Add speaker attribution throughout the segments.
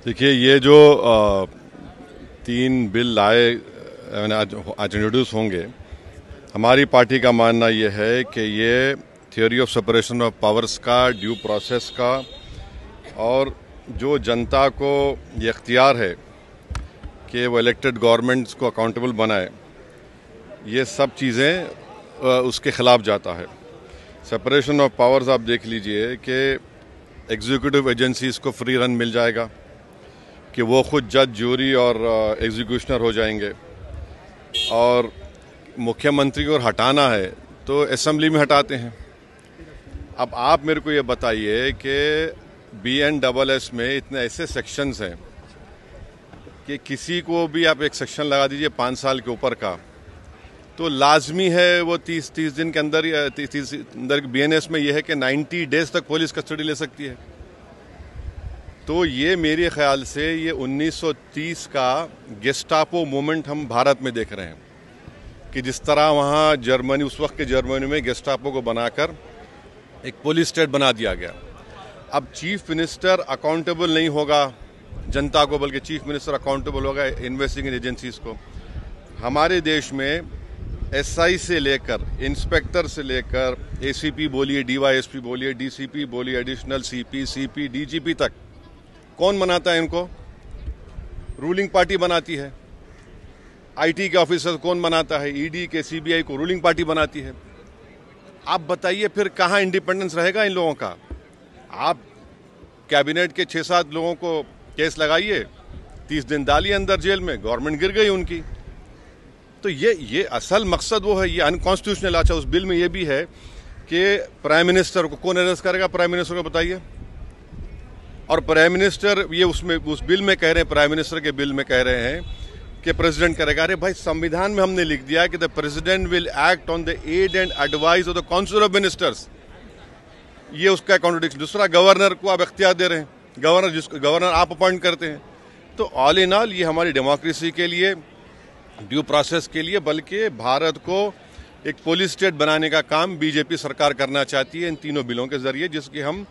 Speaker 1: देखिए, ये जो तीन बिल लाए आज इंट्रोड्यूस होंगे, हमारी पार्टी का मानना ये है कि ये theory of separation of powers का, ड्यू प्रोसेस का और जो जनता को ये इख्तियार है कि वो इलेक्टेड गवर्नमेंट्स को अकाउंटेबल बनाए, ये सब चीज़ें उसके ख़िलाफ़ जाता है। सेपरेशन ऑफ पावर्स आप देख लीजिए कि एग्जीक्यूटिव एजेंसीज़ को फ्री रन मिल जाएगा कि वो खुद जज, ज्यूरी और एग्जीक्यूशनर हो जाएंगे, और मुख्यमंत्री को हटाना है तो असेंबली में हटाते हैं। अब आप मेरे को ये बताइए कि BNSS में इतने ऐसे सेक्शंस हैं कि किसी को भी आप एक सेक्शन लगा दीजिए 5 साल के ऊपर का, तो लाजमी है वो 30 दिन के अंदर, 30 अंदर BNS में ये है कि 90 डेज तक पुलिस कस्टडी ले सकती है। तो ये मेरे ख्याल से ये 1930 का गेस्टापो मूवमेंट हम भारत में देख रहे हैं कि जिस तरह वहाँ जर्मनी, उस वक्त के जर्मनी में गेस्टापो को बनाकर एक पुलिस स्टेट बना दिया गया। अब चीफ मिनिस्टर अकाउंटेबल नहीं होगा जनता को, बल्कि चीफ मिनिस्टर अकाउंटेबल होगा इन्वेस्टिगेटिंग एजेंसीज को। हमारे देश में SI से लेकर, इंस्पेक्टर से लेकर, ACP बोलिए, DYSP बोलिए, DCP बोलिए, एडिशनल CP, CP, DGP तक कौन बनाता है इनको? रूलिंग पार्टी बनाती है। IT के ऑफिसर कौन बनाता है? ED के, CBI को रूलिंग पार्टी बनाती है। आप बताइए फिर कहाँ इंडिपेंडेंस रहेगा इन लोगों का? आप कैबिनेट के 6-7 लोगों को केस लगाइए, 30 दिन डालिए अंदर जेल में, गवर्नमेंट गिर गई उनकी। तो ये असल मकसद वो है, ये अनकॉन्स्टिट्यूशनल। अच्छा, उस बिल में ये भी है कि प्राइम मिनिस्टर को कौन अरेस्ट करेगा? प्राइम मिनिस्टर को बताइए। और प्राइम मिनिस्टर, ये उसमें उस बिल में कह रहे हैं, प्राइम मिनिस्टर के बिल में कह रहे हैं कि प्रेसिडेंट करेगा। अरे भाई, संविधान में हमने लिख दिया कि the president will act on the aid and advice of the council of ministers. ये उसका कॉन्ट्रडिक्शन। दूसरा, गवर्नर को आप इख्तियार दे रहे हैं, गवर्नर आप अपॉइंट करते हैं। तो ऑल इन ऑल ये हमारी डेमोक्रेसी के लिए, ड्यू प्रोसेस के लिए, बल्कि भारत को एक पुलिस स्टेट बनाने का काम BJP सरकार करना चाहती है इन तीनों बिलों के जरिए, जिसकी हम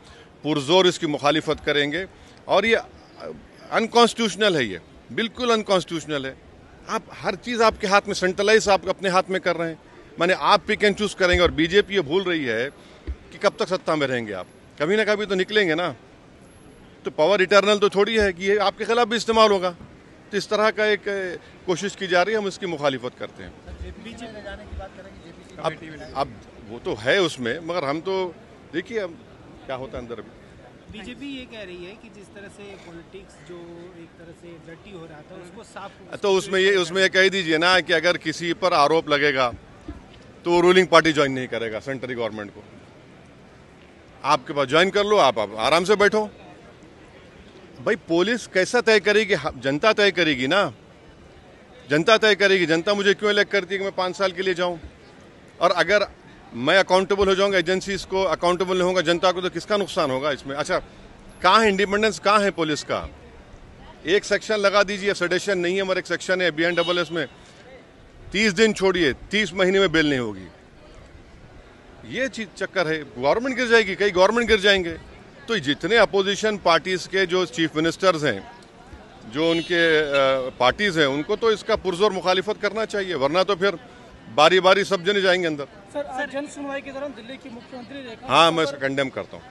Speaker 1: पुरजोर इसकी मुखालिफत करेंगे। और ये अनकॉन्स्टिट्यूशनल है, ये बिल्कुल अनकॉन्स्टिट्यूशनल है। आप हर चीज़ आपके हाथ में, सेंट्रलाइज आप अपने हाथ में कर रहे हैं। माने आप पिक एंड चूज करेंगे, और BJP ये भूल रही है कि कब तक सत्ता में रहेंगे आप, कभी ना कभी तो निकलेंगे ना। तो पावर इटर्नल तो थोड़ी है कि ये आपके खिलाफ भी इस्तेमाल होगा। तो इस तरह का एक कोशिश की जा रही है, हम इसकी मुखालिफत करते हैं। अब वो तो है उसमें, मगर हम तो देखिए अब क्या होता है अंदर।
Speaker 2: BJP ये कह रही है कि जिस तरह से पॉलिटिक्स जो एक तरह से डर्टी हो रहा था उसको साफ,
Speaker 1: तो उसमें ये कह दीजिए ना कि अगर किसी पर आरोप लगेगा तो वो रूलिंग पार्टी ज्वाइन नहीं करेगा सेंट्रल गवर्नमेंट को। आपके पास ज्वाइन कर लो, आप आराम से बैठो। भाई, पुलिस कैसा तय करेगी? जनता तय करेगी ना, जनता तय करेगी। जनता मुझे क्यों इलेक्ट करती है कि मैं 5 साल के लिए जाऊं? और अगर मैं अकाउंटेबल हो जाऊंगा, एजेंसीज को अकाउंटेबल नहीं होगा जनता को, तो किसका नुकसान होगा इसमें? अच्छा, कहाँ है इंडिपेंडेंस, कहाँ है पुलिस का? एक सेक्शन लगा दीजिए, सेडेशन नहीं है, मगर एक सेक्शन है BNSS में 30 दिन छोड़िए, 30 महीने में बेल नहीं होगी। ये चीज चक्कर है, गवर्नमेंट गिर जाएगी, कई गवर्नमेंट गिर जाएंगे। तो जितने अपोजिशन पार्टीज के जो चीफ मिनिस्टर्स हैं, जो उनके पार्टीज हैं, उनको तो इसका पुरजोर मुखालिफत करना चाहिए, वरना तो फिर बारी बारी सब जने जाएंगे अंदर।
Speaker 2: सर, जन सुनवाई के दौरान दिल्ली की मुख्यमंत्री रेखा,
Speaker 1: हाँ, मैं इसका कंडेम करता हूँ।